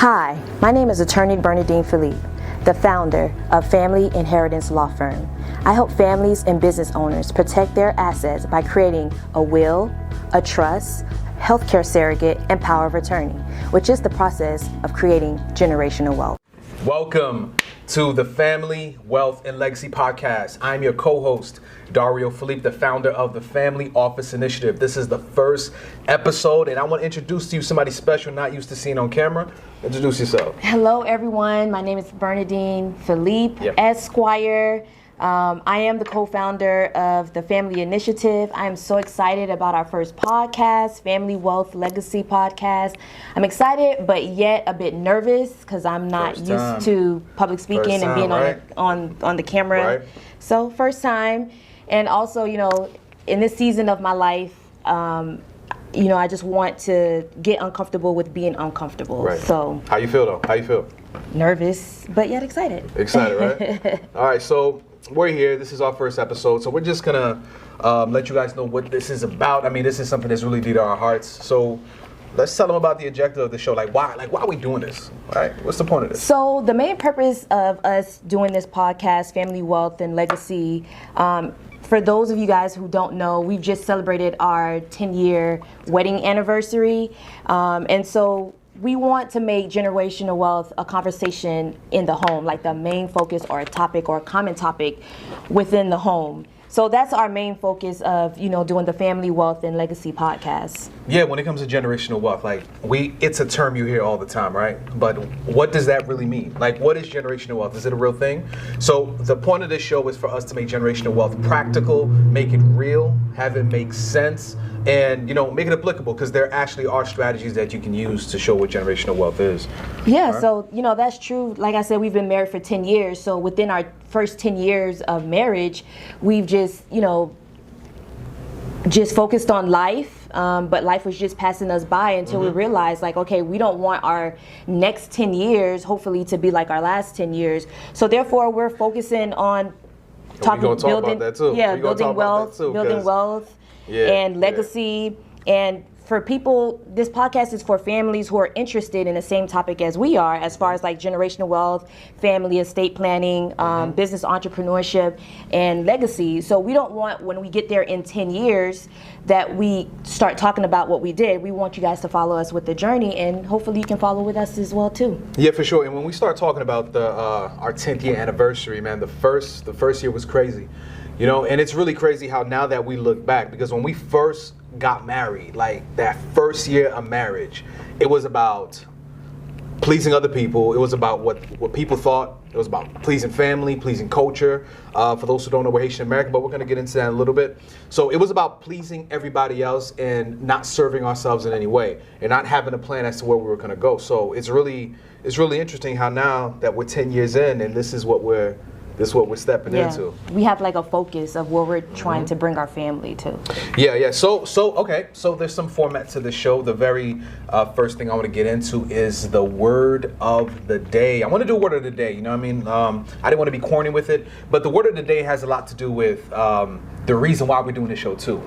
Hi, my name is attorney Bernadine Philippe, the founder of Family Inheritance Law Firm. I help families and business owners protect their assets by creating a will, a trust, healthcare surrogate, and power of attorney, which is the process of creating generational wealth. Welcome to the Family, Wealth, and Legacy Podcast. I'm your co-host, Dario, Philippe, the founder of the Family Office Initiative. This is the first episode, and I want to introduce to you somebody special, not used to seeing on camera. Introduce yourself. Hello, everyone. My name is Bernadine Philippe, Esquire. I am the co-founder of the Family Initiative. I am so excited about our first podcast, Family Wealth Legacy Podcast. I'm excited, but yet a bit nervous because I'm not used to public speaking and being on the camera. Right. So first time, and also, in this season of my life, I just want to get uncomfortable with being uncomfortable. Right. So how you feel though? How you feel? Nervous, but yet excited. Excited, right? All right, so we're here. This is our first episode, so we're just gonna let you guys know what this is about. I mean, this is something that's really dear to our hearts. So let's tell them about the objective of the show. Why are we doing this? Right? What's the point of this? So the main purpose of us doing this podcast, Family Wealth and Legacy, for those of you guys who don't know, we've just celebrated our 10-year wedding anniversary, and so we want to make generational wealth a conversation in the home, like the main focus or a topic or a common topic within the home. So that's our main focus of, doing the Family Wealth and Legacy podcast. Yeah, when it comes to generational wealth, it's a term you hear all the time, right? But what does that really mean? What is generational wealth? Is it a real thing? So the point of this show is for us to make generational wealth practical, make it real, have it make sense, and make it applicable, because there actually are strategies that you can use to show what generational wealth is. Yeah, right? So that's true. Like I said, we've been married for 10 years. So within our first 10 years of marriage, we've just focused on life. But life was just passing us by until we realized, okay, we don't want our next 10 years, hopefully, to be like our last 10 years. So therefore, we're focusing on building wealth. And legacy. And for people, this podcast is for families who are interested in the same topic as we are, as far as generational wealth, family estate planning, business entrepreneurship, and legacy. So we don't want, when we get there in 10 years, that we start talking about what we did. We want you guys to follow us with the journey, and hopefully you can follow with us as well too. Yeah, for sure. And when we start talking about our 10th year anniversary, man, the first year was crazy. And it's really crazy how now that we look back, because when we first got married, that first year of marriage, it was about pleasing other people. It was about what people thought. It was about pleasing family, pleasing culture. For those who don't know, we're Haitian American, but we're going to get into that in a little bit. So it was about pleasing everybody else and not serving ourselves in any way, and not having a plan as to where we were going to go. So it's really interesting how now that we're 10 years in, and this is what we're stepping into. We have a focus of where we're trying to bring our family to. Yeah. So there's some format to the show. The very first thing I want to get into is the word of the day. I want to do a word of the day. I didn't want to be corny with it, but the word of the day has a lot to do with the reason why we're doing this show too.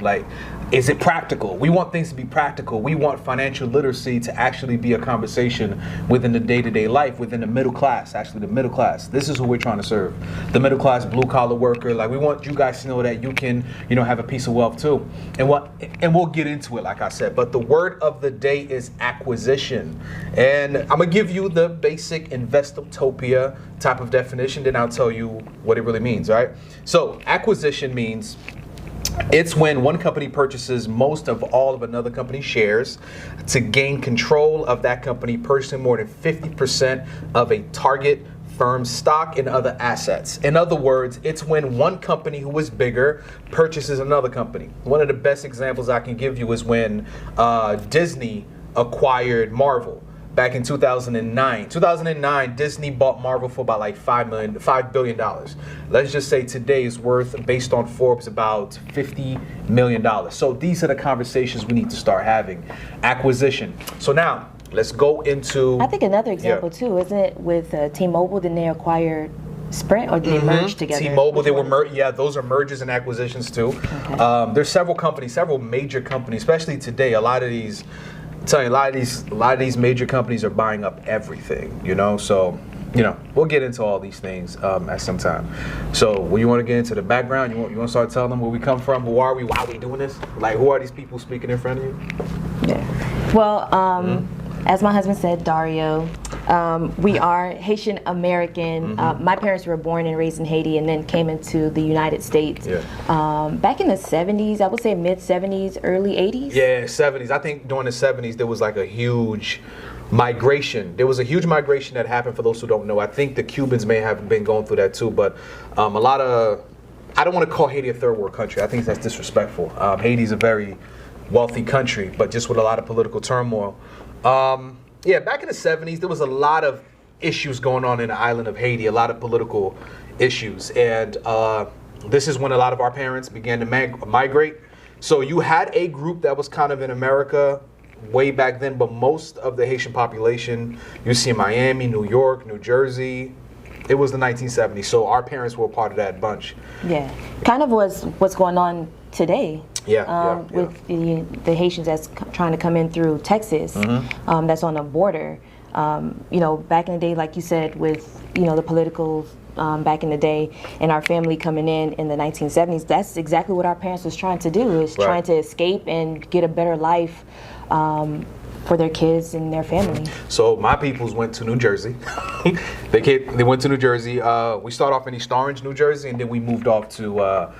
Is it practical? We want things to be practical. We want financial literacy to actually be a conversation within the day-to-day life, within the middle class. Actually, the middle class. This is who we're trying to serve. The middle class, blue collar worker. We want you guys to know that you can, have a piece of wealth too. And we'll get into it, like I said. But the word of the day is acquisition. And I'm gonna give you the basic Investopia type of definition, then I'll tell you what it really means, right? So acquisition means it's when one company purchases most of all of another company's shares to gain control of that company, purchasing more than 50% of a target firm's stock and other assets. In other words, it's when one company who is bigger purchases another company. One of the best examples I can give you is when Disney acquired Marvel. Back in 2009. 2009, Disney bought Marvel for about $5 billion. Let's just say today is worth, based on Forbes, about $50 million. So these are the conversations we need to start having. Acquisition. So now, let's go into... I think another example too, isn't it, with T-Mobile, then they acquired Sprint, or did they merge together? T-Mobile, they were those are mergers and acquisitions too. Okay. There's several major companies, especially today, a lot of these telling you, a lot of these major companies are buying up everything, you know. So, you know, we'll get into all these things at some time. So, when you want to get into the background, you want to start telling them where we come from, who are we, why are we doing this? Like, who are these people speaking in front of you? Yeah. Well, as my husband said, Dario, we are Haitian American. My parents were born and raised in Haiti and then came into the United States back in the 70s, I would say mid 70s, early 80s. Yeah, 70s. I think during the 70s there was like a huge migration. There was a huge migration that happened, for those who don't know. I think the Cubans may have been going through that too, but a lot of, I don't want to call Haiti a third world country. I think that's disrespectful. Haiti's a very wealthy country, but just with a lot of political turmoil. Yeah, back in the 70s, there was a lot of issues going on in the island of Haiti, a lot of political issues. And this is when a lot of our parents began to migrate. So you had a group that was kind of in America way back then, but most of the Haitian population, you see in Miami, New York, New Jersey, it was the 1970s. So our parents were a part of that bunch. Yeah, kind of was what's going on today. With the Haitians that's trying to come in through Texas, that's on the border. You know, back in the day, like you said, with, you know, the political back in the day and our family coming in the 1970s, that's exactly what our parents was trying to do, is trying to escape and get a better life for their kids and their family. So my peoples went to New Jersey. They went to New Jersey. We started off in East Orange, New Jersey, and then we moved off to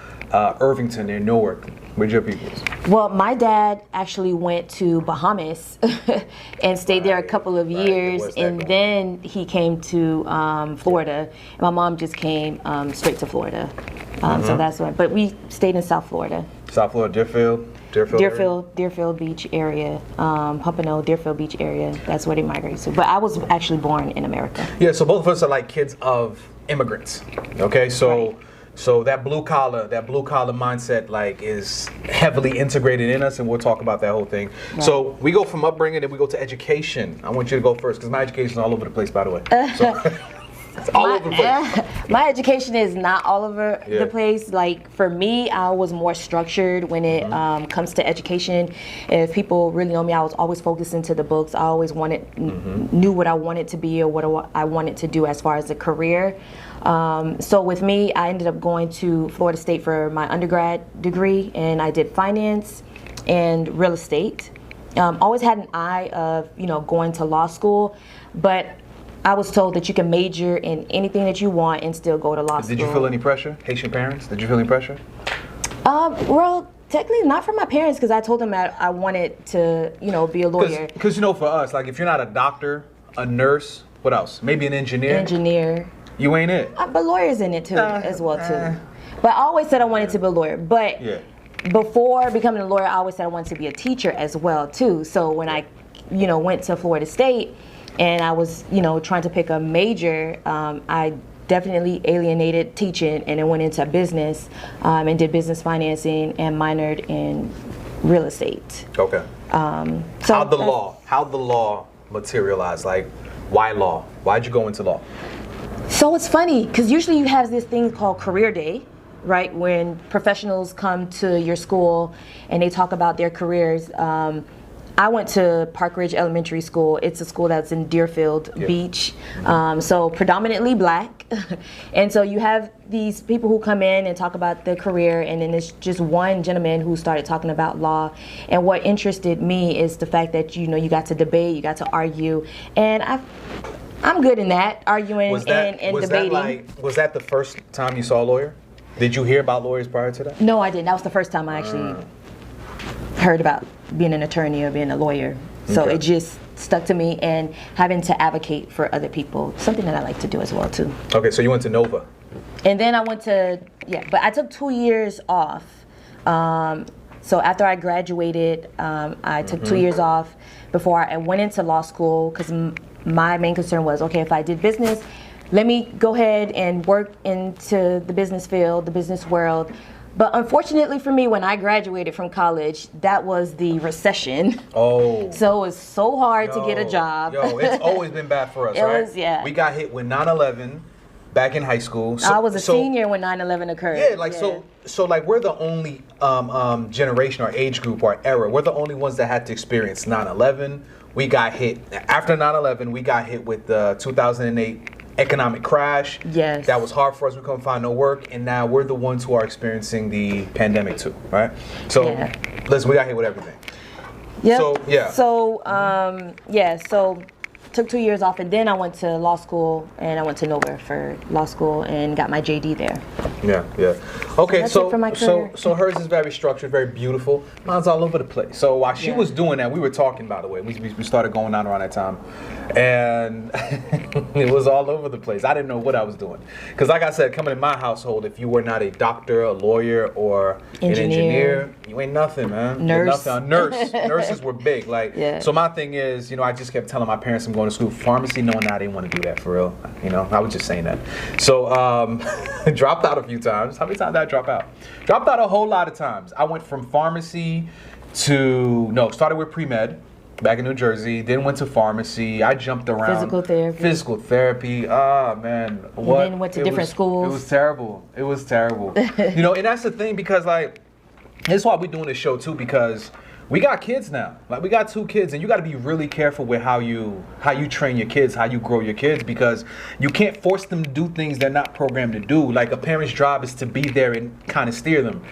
Irvington in Newark. Where'd your peoples? Well, my dad actually went to Bahamas and stayed there a couple of years, and then he came to Florida. And my mom just came straight to Florida. So that's why. But we stayed in South Florida. South Florida, Deerfield Beach area, Pompano, Deerfield Beach area. That's where they migrated to. But I was actually born in America. Yeah, so both of us are like kids of immigrants. Okay, so so that blue collar mindset like is heavily integrated in us, and we'll talk about that whole thing. Right. So we go from upbringing, then we go to education. I want you to go first because my education is all over the place, by the way. So, it's all over the place. My education is not all over the place. Like for me, I was more structured when it comes to education. If people really know me, I was always focused into the books. I always knew what I wanted to be or what I wanted to do as far as a career. So with me, I ended up going to Florida State for my undergrad degree, and I did finance and real estate. Always had an eye of, you know, going to law school, but I was told that you can major in anything that you want and still go to law school. Did you feel any pressure? Haitian parents, did you feel any pressure? Well, technically not from my parents, because I told them that I wanted to, you know, be a lawyer. Because, you know, for us, like if you're not a doctor, a nurse, what else? Maybe an engineer? Engineer. You ain't it. But lawyers in it too, as well too. But I always said I wanted to be a lawyer. But before becoming a lawyer, I always said I wanted to be a teacher as well too. So when I, you know, went to Florida State and I was, you know, trying to pick a major, I definitely alienated teaching and then went into business and did business financing and minored in real estate. Okay. So how'd the law materialize? Like, why law? Why'd you go into law? So it's funny, because usually you have this thing called career day, right? When professionals come to your school and they talk about their careers. I went to Park Ridge Elementary School. It's a school that's in Deerfield Beach, so predominantly black. And so you have these people who come in and talk about their career, and then there's just one gentleman who started talking about law. And what interested me is the fact that, you know, you got to debate, you got to argue, and I'm good in that, arguing and debating. Was that the first time you saw a lawyer? Did you hear about lawyers prior to that? No, I didn't. That was the first time I actually heard about being an attorney or being a lawyer. So it just stuck to me, and having to advocate for other people, something that I like to do as well too. Okay, so you went to Nova. And then I went to, but I took 2 years off. So after I graduated, I took 2 years off before I went into law school, because my main concern was, okay, if I did business, let me go ahead and work into the business field, the business world. But unfortunately for me, when I graduated from college, that was the recession. Oh. So it was so hard to get a job. It's always been bad for us, right? We got hit with 9/11. back in high school. I was a senior when 9/11 occurred. Yeah, like so like we're the only generation or age group or era. We're the only ones that had to experience 9/11. We got hit after 9/11. We got hit with the 2008 economic crash. Yes. That was hard for us. We couldn't find no work, and now we're the ones who are experiencing the pandemic too, right? So listen, we got hit with everything. Yeah. So yeah. So took 2 years off, and then I went to law school, and I went to Nova for law school and got my JD there. Yeah. Okay, That's it for my career. so hers is very structured, very beautiful. Mine's all over the place. So while she was doing that, we were talking, by the way. We started going out around that time, and it was all over the place. I didn't know what I was doing, because like I said, coming in my household, if you were not a doctor, a lawyer, or an engineer, you ain't nothing, man. Nurse. You're nothing. Nurses were big. Like, so my thing is, I just kept telling my parents I'm going to school. Pharmacy, no, I didn't want to do that for real. I was just saying that. So dropped out a few times. How many times did I drop out? Dropped out a whole lot of times. I went from pharmacy started with pre-med back in New Jersey, then went to pharmacy. I jumped around. Physical therapy. Man. What? And then went to different schools. It was terrible. And that's the thing, because like, that's why we're doing this show too, because we got kids now. Like, we got 2 kids, and you got to be really careful with how you train your kids, how you grow your kids, because you can't force them to do things they're not programmed to do. Like, a parent's job is to be there and kind of steer them,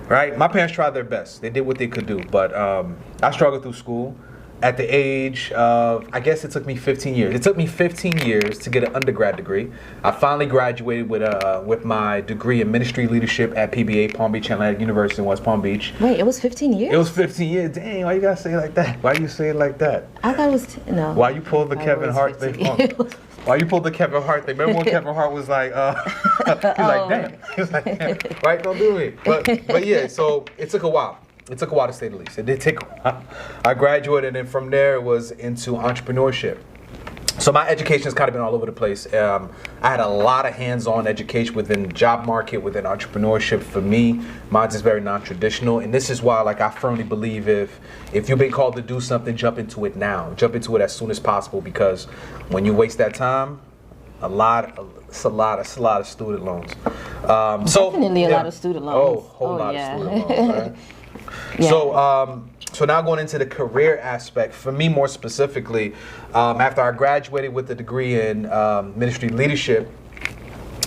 right? My parents tried their best. They did what they could do, but I struggled through school. At the age of, I guess it took me 15 years. It took me 15 years to get an undergrad degree. I finally graduated with my degree in ministry leadership at PBA, Palm Beach Atlantic University in West Palm Beach. Wait, it was 15 years? It was 15 years. Dang, why you gotta say it like that? Why you say it like that? I thought it was, no. Why you pulled the Kevin Hart thing? Why you pulled the Kevin Hart thing? Remember when Kevin Hart was like, like, damn. He was like, damn, right? Don't do it. But yeah, so it took a while. It took a while, to say the least. It did take a while. I graduated, and from there it was into entrepreneurship. So my education has kind of been all over the place. I had a lot of hands-on education within the job market, within entrepreneurship. For me, mine's is very non-traditional, and this is why, like, I firmly believe if you've been called to do something, jump into it now. Jump into it as soon as possible, because when you waste that time, it's a lot of student loans. Definitely a lot of student loans. Oh, whole lot of student loans. Right? So now going into the career aspect, for me more specifically, after I graduated with a degree in ministry leadership,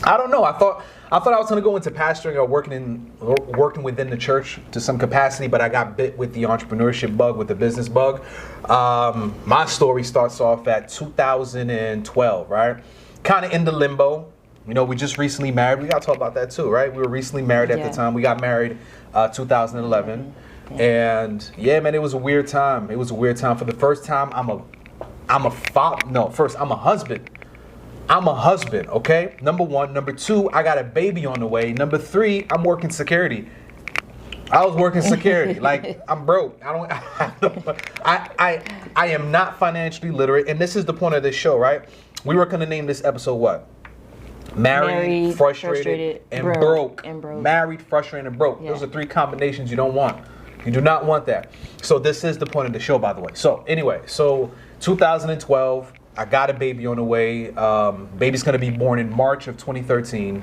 I don't know. I thought I was going to go into pastoring or working within the church to some capacity, but I got bit with the entrepreneurship bug, with the business bug. My story starts off at 2012, right? Kind of in the limbo. We just recently married. We got to talk about that too, right? We were recently married at the time. We got married 2011. And yeah, man, it was a weird time. It was a weird time. For the first time, I'm a husband. I'm a husband, okay? Number 1. Number 2, I got a baby on the way. Number 3, I'm working security. I was working security. Like, I'm broke. I am not financially literate. And this is the point of this show, right? We were going to name this episode what? Married, frustrated, and broke. Married, frustrated, and broke. Yeah. Those are 3 combinations you don't want. You do not want that. So this is the point of the show, by the way. So anyway, 2012, I got a baby on the way. Baby's going to be born in March of 2013.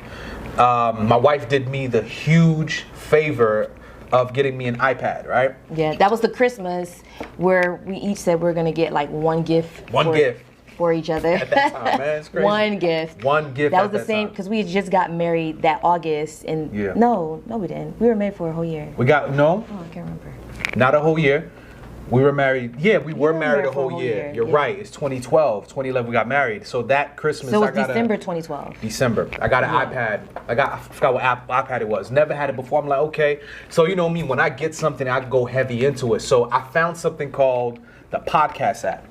My wife did me the huge favor of getting me an iPad, right? Yeah, that was the Christmas where we each said we're going to get like one gift. For each other. At that time, man, it's crazy. One gift. That was the same, because we just got married that August, and no, we didn't. We were married for a whole year. Oh, I can't remember. Not a whole year. We were married. Yeah, we were married a whole year. You're right. It's 2012, 2011. We got married. So that Christmas, so it was December 2012. December. I got an iPad. I forgot what iPad it was. Never had it before. I'm like, okay. So you know me. When I get something, I go heavy into it. So I found something called the podcast app.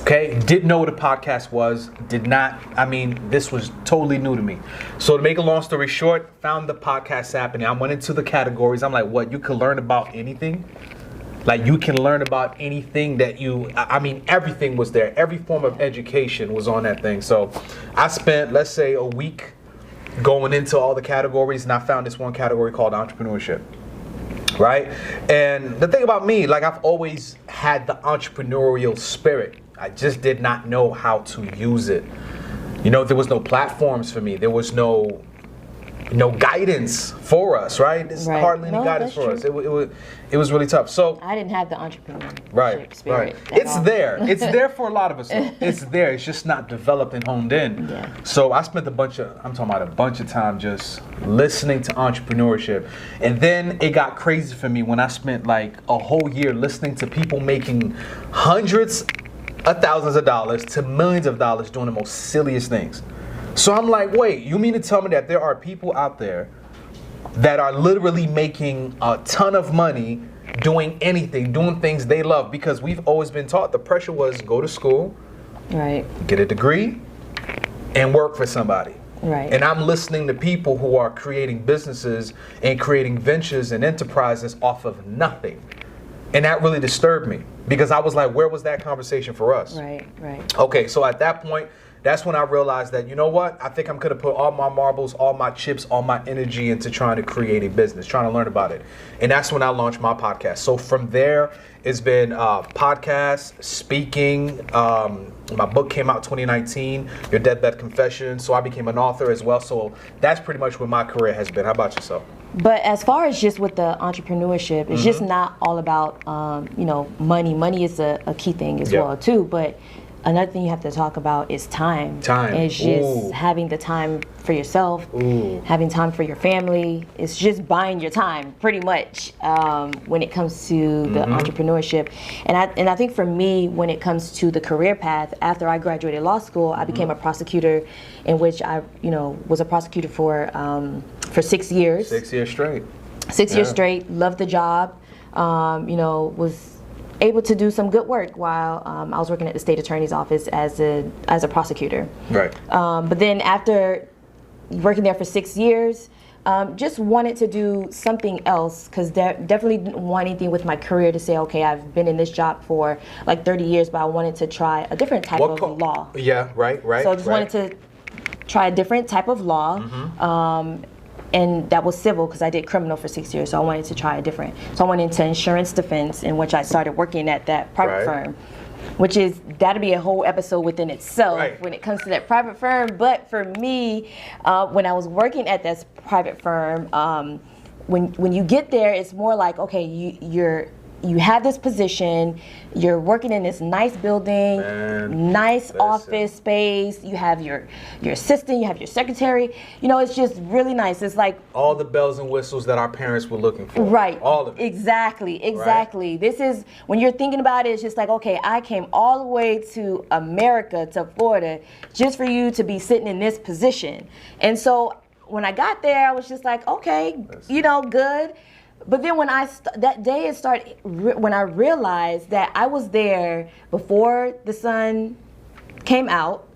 Okay, didn't know what a podcast was, this was totally new to me. So to make a long story short, found the podcast app, and I went into the categories. I'm like, what, you can learn about anything? Like, you can learn about anything that everything was there. Every form of education was on that thing. So I spent, let's say, a week going into all the categories, and I found this one category called entrepreneurship. Right? And the thing about me, like, I've always had the entrepreneurial spirit. I just did not know how to use it. there was no platforms for me. There was no guidance for us, right? There's hardly any guidance for us. It was really tough. So I didn't have the entrepreneurship spirit. It's there. It's there for a lot of us. It's there. It's just not developed and honed in. Yeah. So I spent a bunch of time just listening to entrepreneurship. And then it got crazy for me when I spent like a whole year listening to people making hundreds of thousands of dollars to millions of dollars doing the most silliest things. So I'm like, wait, you mean to tell me that there are people out there that are literally making a ton of money doing anything, doing things they love? Because we've always been taught the pressure was go to school, right, get a degree, and work for somebody. Right. And I'm listening to people who are creating businesses and creating ventures and enterprises off of nothing. And that really disturbed me because I was like, where was that conversation for us? Right. Okay, so at that point, that's when I realized that, you know what? I think I'm going to put all my marbles, all my chips, all my energy into trying to create a business, trying to learn about it. And that's when I launched my podcast. So from there, it's been podcasts, speaking. My book came out 2019, Your Deathbed Confession. So I became an author as well. So that's pretty much where my career has been. How about yourself? But as far as just with the entrepreneurship, it's just not all about, money. Money is a key thing as well, too. But another thing you have to talk about is time. It's just having the time for yourself, having time for your family. It's just buying your time, pretty much, when it comes to the entrepreneurship. And I think for me, when it comes to the career path, after I graduated law school, I became a prosecutor, in which I, was a prosecutor for 6 years. 6 years straight. 6 years straight. Loved the job. Was able to do some good work while I was working at the state attorney's office as a prosecutor. Right. But then after working there for 6 years, just wanted to do something else because definitely didn't want anything with my career to say, okay, I've been in this job for like 30 years, but I wanted to try a different type of law. Yeah, right. So I just wanted to try a different type of law. And that was civil because I did criminal for 6 years, so I wanted to try a different. So I went into insurance defense, in which I started working at that private firm, which that'll be a whole episode within itself when it comes to that private firm. But for me, when I was working at this private firm, when you get there, it's more like, okay, you have this position, you're working in this nice building, nice office space, you have your assistant, you have your secretary, it's just really nice. It's like all the bells and whistles that our parents were looking for. Right. All of it. Exactly. Right? This is, when you're thinking about it, it's just like, okay, I came all the way to America, to Florida, just for you to be sitting in this position. And so when I got there, I was just like, okay, good. But then when that day it started, when I realized that I was there before the sun came out,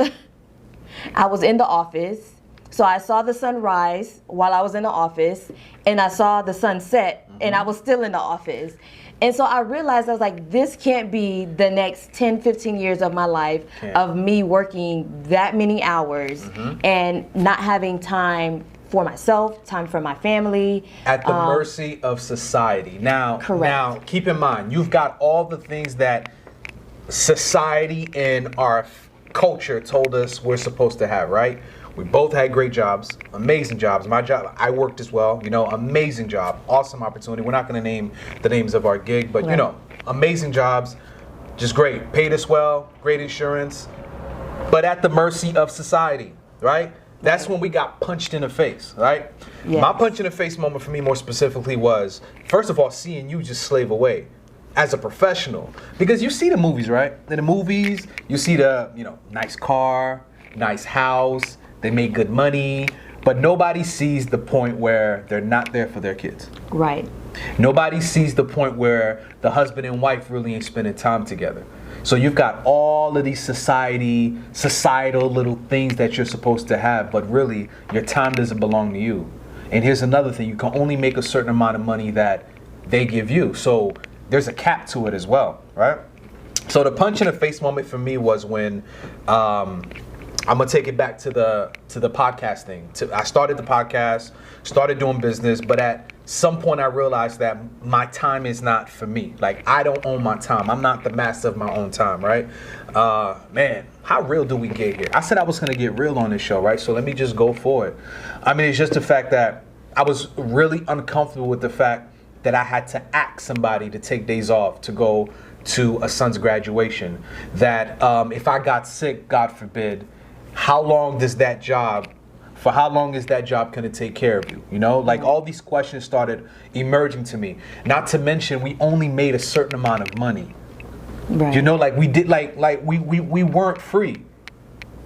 I was in the office. So I saw the sun rise while I was in the office, and I saw the sun set, and I was still in the office. And so I realized, I was like, this can't be the next 10, 15 years of my life of me working that many hours and not having time for myself, time for my family. At the mercy of society. Now, keep in mind, you've got all the things that society and our culture told us we're supposed to have, right? We both had great jobs, amazing jobs. My job, I worked as well, amazing job, awesome opportunity. We're not going to name the names of our gig, but amazing jobs, just great. Paid us well, great insurance, but at the mercy of society, right? That's when we got punched in the face, right? Yes. My punch in the face moment for me more specifically was, first of all, seeing you just slave away as a professional. Because you see the movies, right? In the movies, you see the, nice car, nice house, they make good money, but nobody sees the point where they're not there for their kids. Right. Nobody sees the point where the husband and wife really ain't spending time together. So you've got all of these societal little things that you're supposed to have, but really your time doesn't belong to you. And here's another thing, you can only make a certain amount of money that they give you. So there's a cap to it as well, right? So the punch in the face moment for me was when, I'm gonna take it back to the podcasting. I started the podcast, started doing business, but at some point I realized that my time is not for me. Like, I don't own my time. I'm not the master of my own time, right? Man, how real do we get here? I said I was going to get real on this show, right? So let me just go for it. I mean, it's just the fact that I was really uncomfortable with the fact that I had to ask somebody to take days off to go to a son's graduation. That if I got sick, God forbid, how long is that job going to take care of you? You know, like all these questions started emerging to me. Not to mention, we only made a certain amount of money. Right. You know, like we did, like we weren't free.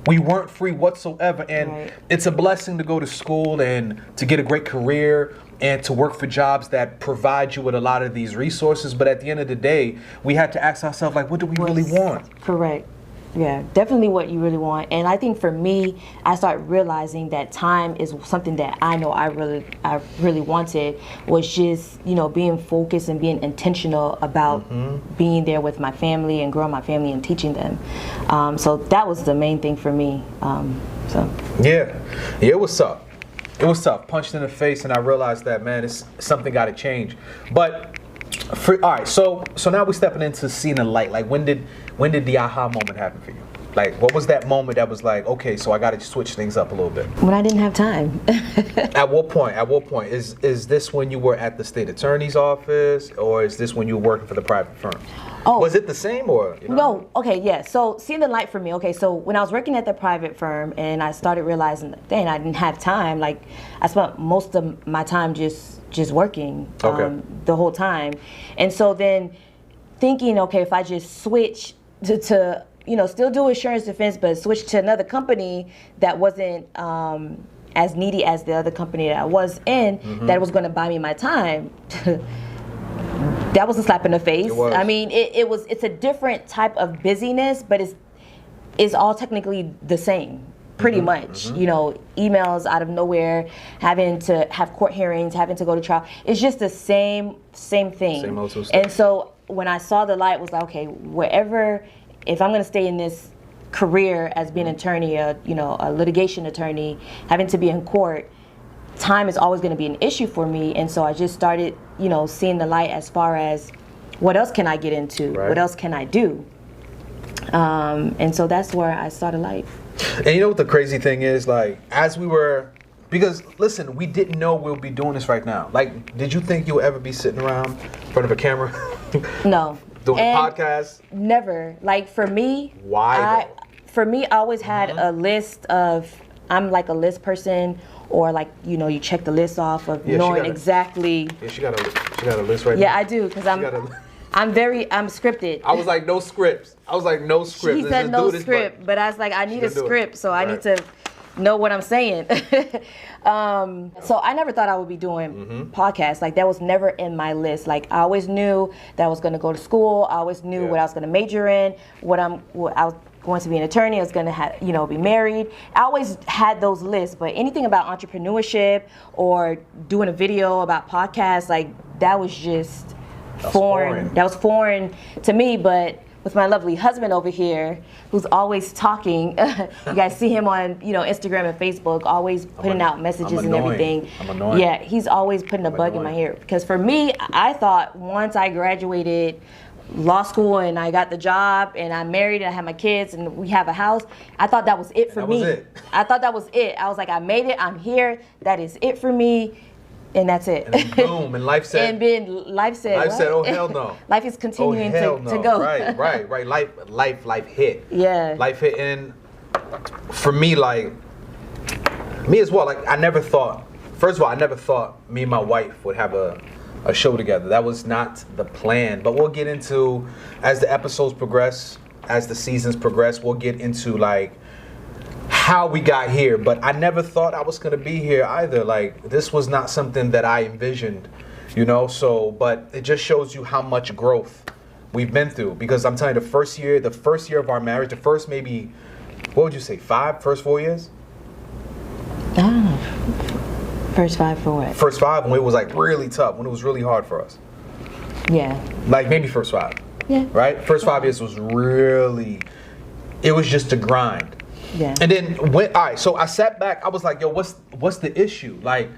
We weren't free whatsoever. And it's a blessing to go to school and to get a great career and to work for jobs that provide you with a lot of these resources. But at the end of the day, we had to ask ourselves, like, what do we really want? Correct. Yeah, definitely what you really want. And I think for me, I started realizing that time is something that I know I really wanted, was just, you know, being focused and being intentional about being there with my family and growing my family and teaching them. So that was the main thing for me. Yeah, it was tough. It was tough. Punched in the face, and I realized that, man, it's something got to change. But all right, so now we're stepping into seeing the light. Like, when did the aha moment happen for you? Like, what was that moment that was like, okay, so I got to switch things up a little bit? When I didn't have time. At what point? Is this when you were at the state attorney's office, or is this when you were working for the private firm? Oh, was it the same, or you know? No? Okay, yeah. So seeing the light for me. Okay, so when I was working at the private firm and I started realizing, dang, I didn't have time. Like, I spent most of my time just working the whole time, and so then thinking, okay, if I just switch to you know, still do insurance defense, but switch to another company that wasn't as needy as the other company that I was in, that was going to buy me my time. That was a slap in the face. I mean, it's a different type of busyness, but it's all technically the same, pretty much. You know, emails out of nowhere, having to have court hearings, having to go to trial. It's just the same thing. Same old stuff. And so when I saw the light, was like, okay, wherever, if I'm going to stay in this career as being an attorney, a litigation attorney, having to be in court, time is always going to be an issue for me. And so I just started, you know, seeing the light as far as what else can I get into? What else can I do? And so that's where I saw the light. And you know what the crazy thing is? Like, as we were, because listen, we didn't know we'll be doing this right now. Like, did you think you'll ever be sitting around in front of a camera? No. Doing a podcast? Never. Like, for me, I always had a list of, I'm like a list person, or like, you know, you check the list off of knowing exactly. Yeah, she got a list right now. Yeah, I do, because I'm scripted. I was like, no scripts. She said no script, but I was like, I need a script, so I need to know what I'm saying. So I never thought I would be doing podcasts. Like, that was never in my list. Like, I always knew that I was going to go to school. I always knew what I was going to major in, what I was going to be an attorney. I was going to be married. I always had those lists, but anything about entrepreneurship or doing a video about podcasts, like, that was just foreign. That was foreign to me. But with my lovely husband over here, who's always talking, you guys see him on, you know, Instagram and Facebook, always putting out messages and everything. I'm annoying. Yeah, he's always putting a bug in my ear. Because for me, I thought once I graduated law school and I got the job and I'm married and I have my kids and we have a house, I thought that was it for me. I thought that was it. I was like, I made it. I'm here. That is it for me. And that's it. And boom, and life said. Life said, oh hell no. Life is continuing to go. Right. Life hit. Yeah. Life hit, and for me, like, me as well. Like, I never thought. First of all, I never thought me and my wife would have a show together. That was not the plan. But we'll get into, as the episodes progress, as the seasons progress, we'll get into like how we got here. But I never thought I was going to be here either. Like, this was not something that I envisioned, you know. So, but it just shows you how much growth we've been through. Because I'm telling you, the first year of our marriage, the first maybe, what would you say, first 4 years? I don't know. First 5 for what? First 5 when it was like really tough, when it was really hard for us. Yeah. Like maybe first 5. Yeah. Right? First 5 years was really, it was just a grind. Yeah. And then all right, so I sat back, I was like, yo, what's the issue? Like,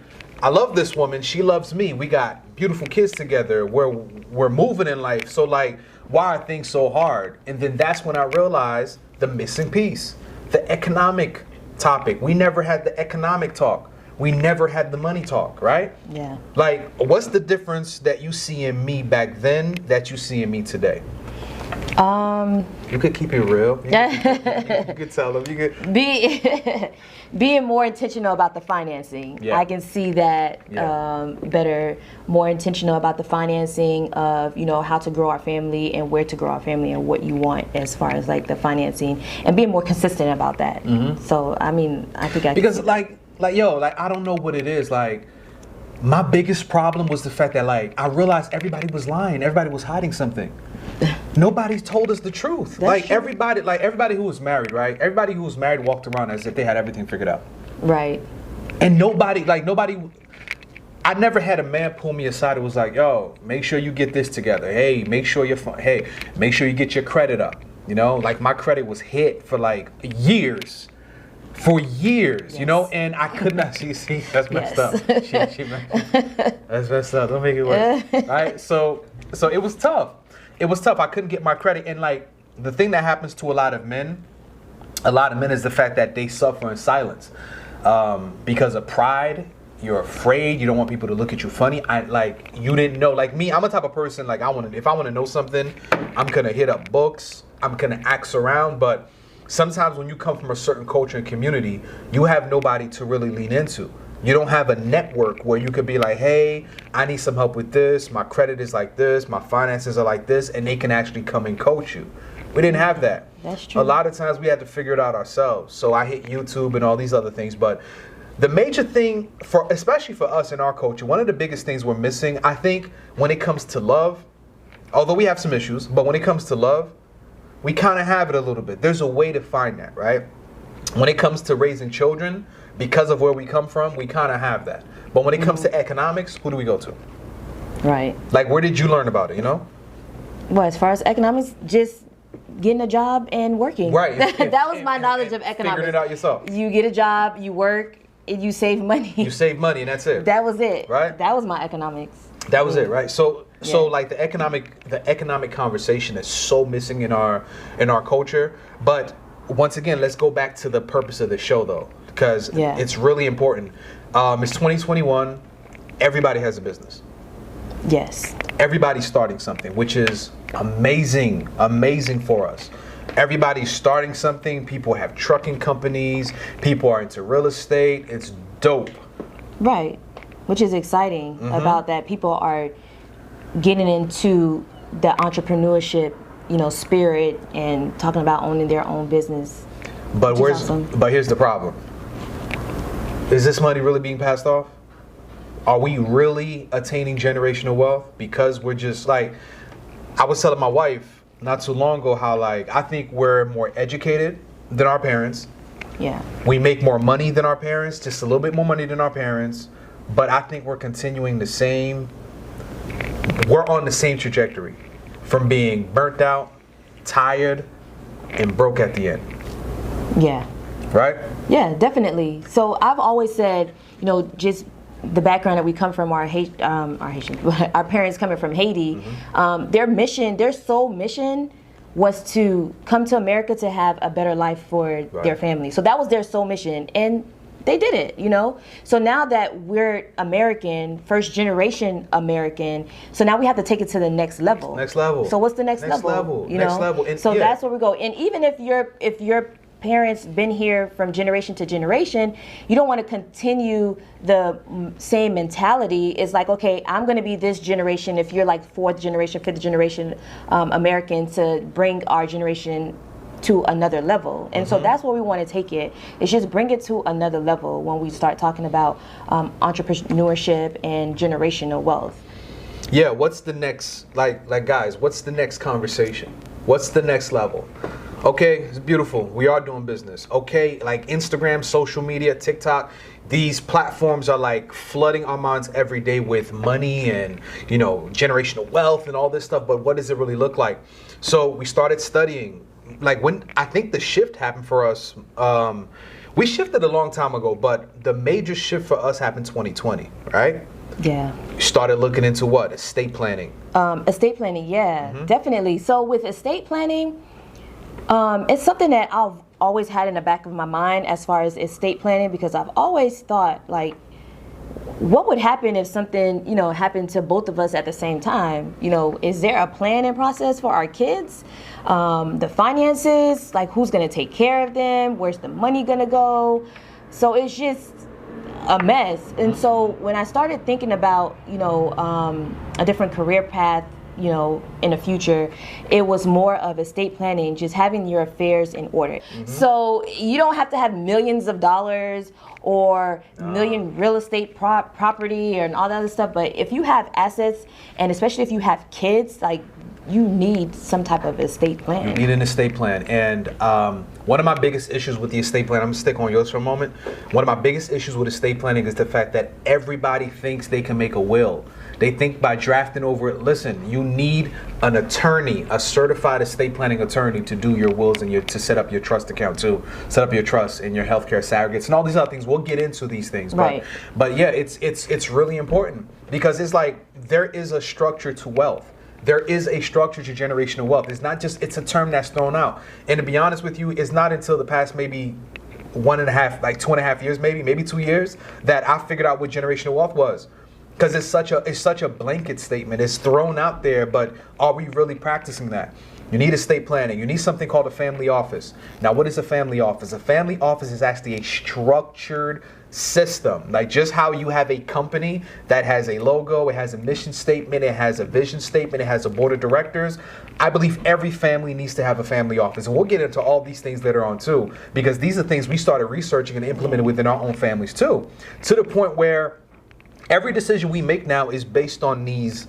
I love this woman. She loves me. We got beautiful kids together. We're moving in life. So like, why are things so hard? And then that's when I realized the missing piece, the economic topic. We never had the economic talk. We never had the money talk, right? Yeah. Like, what's the difference that you see in me back then that you see in me today? You could keep it real. You could tell them. You could being more intentional about the financing. Yeah. I can see that better, more intentional about the financing of, you know, how to grow our family and where to grow our family and what you want as far as like the financing, and being more consistent about that. So I mean, I think I because like I don't know what it is. Like, my biggest problem was the fact that like I realized everybody was lying. Everybody was hiding something. Nobody told us the truth. That's true. Everybody who was married, right? Everybody who was married walked around as if they had everything figured out. Right. And nobody, I never had a man pull me aside and was like, yo, make sure you get this together. Hey, make sure make sure you get your credit up. You know, like my credit was hit for like years. For years, you know, and I could not see that's messed up. That's messed up. Don't make it worse. All right, so it was tough. It was tough. I couldn't get my credit, and like the thing that happens to a lot of men is the fact that they suffer in silence because of pride. You're afraid. You don't want people to look at you funny. You didn't know. Like me, I'm a type of person. Like if I want to know something, I'm gonna hit up books. I'm gonna ask around, but sometimes when you come from a certain culture and community, you have nobody to really lean into. You don't have a network where you could be like, hey, I need some help with this. My credit is like this. My finances are like this. And they can actually come and coach you. We didn't have that. That's true. A lot of times we had to figure it out ourselves. So I hit YouTube and all these other things. But the major thing, especially for us in our culture, one of the biggest things we're missing, I think, when it comes to love, although we have some issues, but when it comes to love, we kind of have it a little bit. There's a way to find that, right? When it comes to raising children, because of where we come from, we kind of have that. But when it comes to economics, who do we go to? Right. Like, where did you learn about it, you know? Well, as far as economics, just getting a job and working. Right. That was my knowledge of economics. Figuring it out yourself. You get a job, you work, and you save money. You save money, and that's it. That was it. Right? That was my economics. That was it, right? So like the economic conversation is so missing in our culture. But once again, let's go back to the purpose of the show, though, because it's really important. It's 2021. Everybody has a business. Yes. Everybody's starting something, which is amazing for us. Everybody's starting something. People have trucking companies. People are into real estate. It's dope. Right. Which is exciting about that. People are getting into the entrepreneurship, you know, spirit and talking about owning their own business. But but here's the problem. Is this money really being passed off? Are we really attaining generational wealth? Because we're just like, I was telling my wife not too long ago how like I think we're more educated than our parents. Yeah. We make more money than our parents, just a little bit more money than our parents. But I think we're continuing we're on the same trajectory from being burnt out, tired, and broke at the end. Yeah. Right? Yeah, definitely. So I've always said, you know, just the background that we come from, our parents coming from Haiti, their sole mission was to come to America to have a better life for their family. So that was their sole mission. And they did it, you know? So now that we're American, first generation American, so now we have to take it to the next level. Next level. So what's the next level? You next know? level. And so that's where we go. And even if your parents been here from generation to generation, you don't want to continue the same mentality. It's like, okay, I'm going to be this generation. If you're like fourth generation, fifth generation American, to bring our generation to another level. And so that's where we want to take it. It's just bring it to another level when we start talking about entrepreneurship and generational wealth. Yeah, what's the next, like guys, what's the next conversation? What's the next level? Okay, it's beautiful. We are doing business. Okay, like Instagram, social media, TikTok, these platforms are like flooding our minds every day with money and, you know, generational wealth and all this stuff. But what does it really look like? So we started studying like when I think the shift happened for us, we shifted a long time ago, but the major shift for us happened 2020, right? Yeah. You started looking into what? Estate planning. Estate planning, yeah, definitely. So with estate planning, it's something that I've always had in the back of my mind as far as estate planning, because I've always thought, like, what would happen if something, happened to both of us at the same time? Is there a plan and process for our kids? The finances, like who's going to take care of them? Where's the money going to go? So it's just a mess. And so when I started thinking about, a different career path, in the future, it was more of estate planning, just having your affairs in order. So you don't have to have millions of dollars or million real estate property and all that other stuff. But if you have assets, and especially if you have kids, like, you need some type of estate plan. You need an estate plan. And one of my biggest issues with the estate plan, I'm gonna stick on yours for a moment. One of my biggest issues with estate planning is the fact that everybody thinks they can make a will. They think by drafting over it. Listen, you need an attorney, a certified estate planning attorney, to do your wills and to set up your trust account, to set up your trust and your healthcare surrogates and all these other things. We'll get into these things, right. But yeah, it's really important, because it's like there is a structure to wealth. There is a structure to generational wealth. It's not just, it's a term that's thrown out. And to be honest with you, it's not until the past maybe 2.5 years, maybe 2 years, that I figured out what generational wealth was. Because it's such a blanket statement. It's thrown out there, but are we really practicing that? You need estate planning. You need something called a family office. Now, what is a family office? A family office is actually a structured system. Like just how you have a company that has a logo, it has a mission statement, it has a vision statement, it has a board of directors. I believe every family needs to have a family office. And we'll get into all these things later on too, because these are things we started researching and implementing within our own families too, to the point where every decision we make now is based on these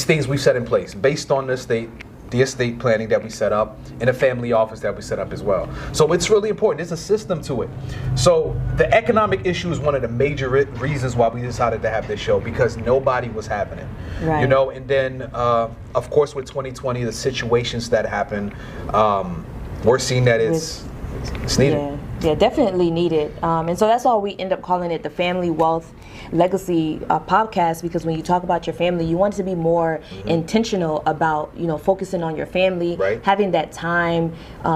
things we've set in place, based on the estate planning that we set up, and a family office that we set up as well. So it's really important. There's a system to it. So the economic issue is one of the major reasons why we decided to have this show, because nobody was having it. Right. And then of course with 2020, the situations that happen, we're seeing that it's needed. Yeah, definitely needed. And so that's why we end up calling it the Family Wealth Legacy podcast, because when you talk about your family, you want to be more intentional about, focusing on your family, right. Having that time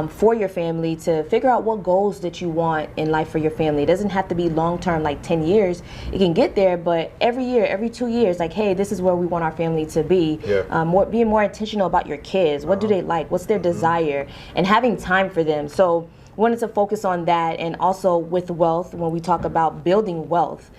for your family to figure out what goals that you want in life for your family. It doesn't have to be long-term, like 10 years. It can get there, but every year, every 2 years, like, hey, this is where we want our family to be. Yeah. Being more intentional about your kids. What do they like? What's their desire? And having time for them. So wanted to focus on that, and also with wealth, when we talk about building wealth.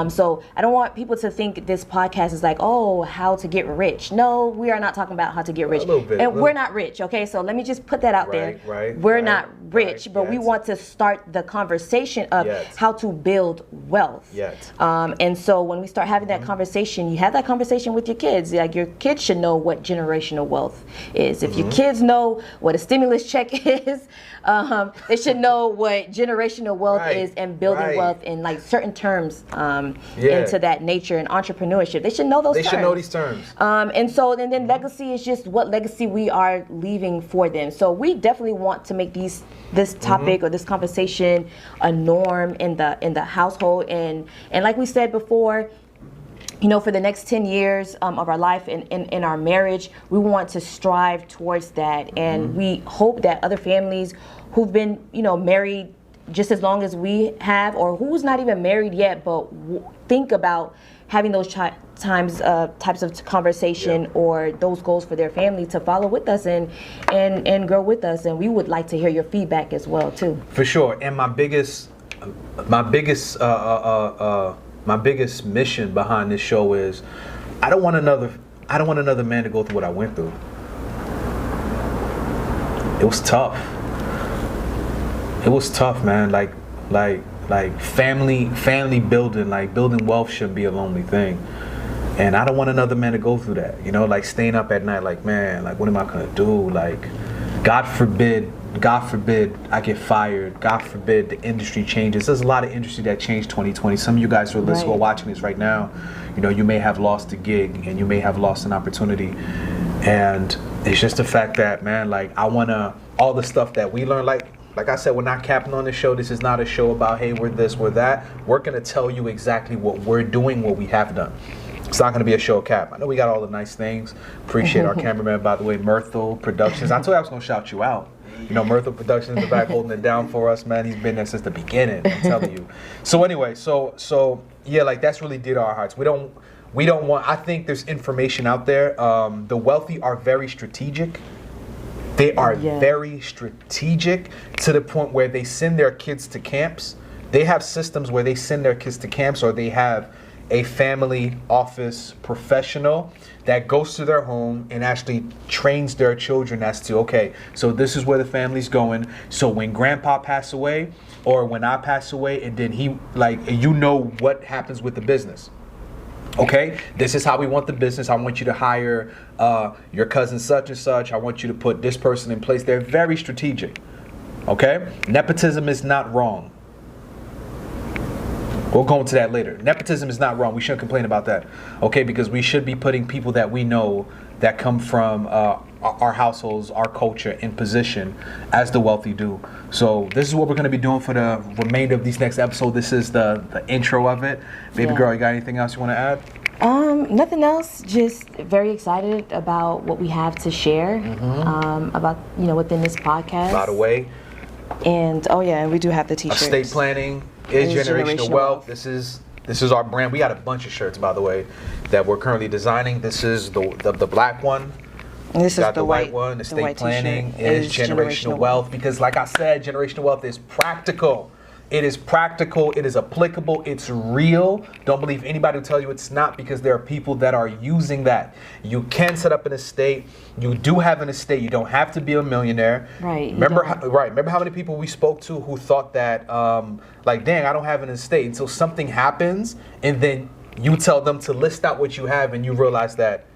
So I don't want people to think this podcast is like, oh, how to get rich. No, we are not talking about how to get rich. We're not rich, okay? So let me just put that out there. We're not rich, but we want to start the conversation of how to build wealth. And so when we start having that conversation, you have that conversation with your kids. Like, your kids should know what generational wealth is. If your kids know what a stimulus check is, they should know what generational wealth is, and building wealth in like certain terms into that nature, and entrepreneurship. They should know those terms. They should know these terms. And then legacy is just what legacy we are leaving for them. So we definitely want to make this topic or this conversation a norm in the household. And like we said before, for the next 10 years of our life in our marriage, we want to strive towards that. And we hope that other families who've been, married just as long as we have, or who's not even married yet, but think about having those types of conversation or those goals for their family, to follow with us and grow with us. And we would like to hear your feedback as well too. For sure. And my biggest mission behind this show is I don't want another man to go through what I went through. It was tough. It was tough, man. Like family building, like building wealth shouldn't be a lonely thing. And I don't want another man to go through that. Like staying up at night, like, man, like, what am I gonna do? Like, God forbid I get fired. God forbid the industry changes. There's a lot of industry that changed 2020. Some of you guys who are watching this right now, you may have lost a gig, and you may have lost an opportunity. And It's just the fact that, man, like, I want to, all the stuff that we learn, like I said, we're not capping on the show. This is not a show about, hey, we're this, we're that. We're going to tell you exactly what we're doing, what we have done. It's not going to be a show cap. I know we got all the nice things. Appreciate our cameraman, by the way, Myrtle Productions. I told you I was going to shout you out. You know, Myrtle Productions in the back holding it down for us, man. He's been there since the beginning, I'm telling you. So anyway, so yeah, like, that's really dear to our hearts. We don't want, I think there's information out there. The wealthy are very strategic. They are very strategic to the point where they send their kids to camps. They have systems where they send their kids to camps, or they have a family office professional that goes to their home and actually trains their children as to, okay, so this is where the family's going. So when grandpa passed away, or when I pass away, and then he, like, you know what happens with the business. Okay, this is how we want the business. I want you to hire your cousin such and such. I want you to put this person in place. They're very strategic. Okay, nepotism is not wrong. We'll go into that later. Nepotism is not wrong. We shouldn't complain about that. Okay, because we should be putting people that we know that come from our households, our culture, in position as the wealthy do. So this is what we're going to be doing for the remainder of these next episodes. This is the intro of it. Baby girl, you got anything else you want to add? Nothing else. Just very excited about what we have to share about, you know, within this podcast. By the way. And and we do have the t-shirts. Estate planning is generational wealth. This is our brand. We got a bunch of shirts, by the way, that we're currently designing. This is the black one. This is the white one. Estate planning is generational wealth, because, like I said, generational wealth is practical. It is practical. It is applicable. It's real. Don't believe anybody who tells you it's not, because there are people that are using that. You can set up an estate. You do have an estate. You don't have to be a millionaire. Right. Remember how many people we spoke to who thought that, like, dang, I don't have an estate, until something happens, and then you tell them to list out what you have, and you realize that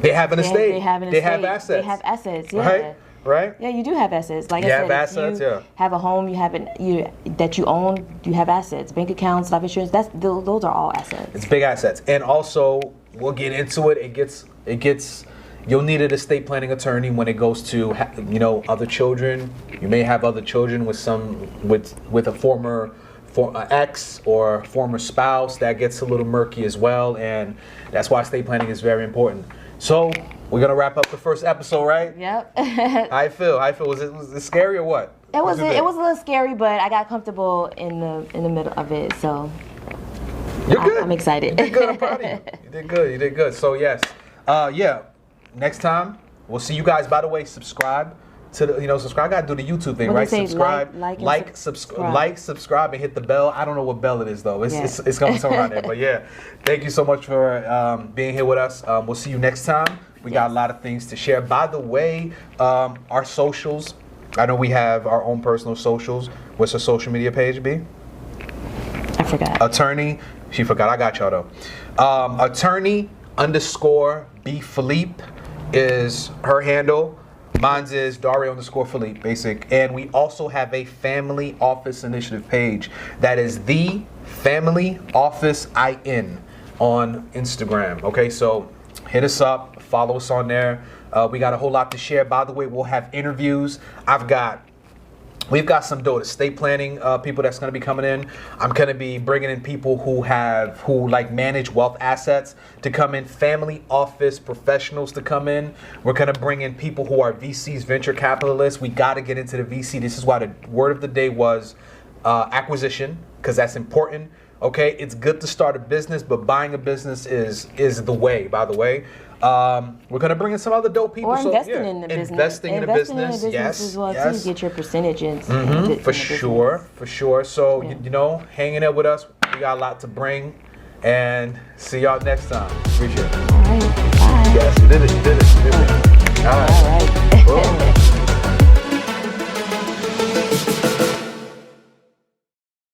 they have an estate. They have assets. They have assets. Yeah. Right? Yeah, you do have assets. Like you I have said, assets, if you have a home, that you own, you have assets. Bank accounts, life insurance, those are all assets. It's big assets. And also, we'll get into it. It gets you'll need an estate planning attorney when it goes to, you know, other children. You may have other children with a former ex or former spouse. That gets a little murky as well, and that's why estate planning is very important. So we're gonna wrap up the first episode, right? Yep. How I feel. Was it scary or what? It was a little scary, but I got comfortable in the middle of it. So you're good. I'm excited. You did good. I'm proud of you. You did good. So yes, next time we'll see you guys. By the way, subscribe to the subscribe. I gotta do the YouTube thing, right? Subscribe, subscribe, and hit the bell. I don't know what bell it is though. It's coming somewhere around there. But yeah, thank you so much for being here with us. We'll see you next time. We got a lot of things to share. By the way, our socials. I know we have our own personal socials. What's our social media page, B? I forgot. Attorney. She forgot. I got y'all though. Attorney_B Philippe is her handle. Mine's is Dario_Philippe, basic. And we also have a Family Office Initiative page. That is the Family Office IN on Instagram. Okay, so hit us up, follow us on there. We got a whole lot to share. By the way, we'll have interviews. We've got some dope estate planning people that's going to be coming in. I'm going to be bringing in people who manage wealth assets to come in, family office professionals to come in. We're going to bring in people who are VCs, venture capitalists. We got to get into the VC. This is why the word of the day was acquisition, because that's important. Okay, it's good to start a business, but buying a business is the way, by the way. We're going to bring in some other dope people. Or investing in the business. Investing in a business, yes, as well, too. Get your percentages. For sure. So, hanging out with us. We got a lot to bring. And see y'all next time. Appreciate it. All right, bye. Yes, we did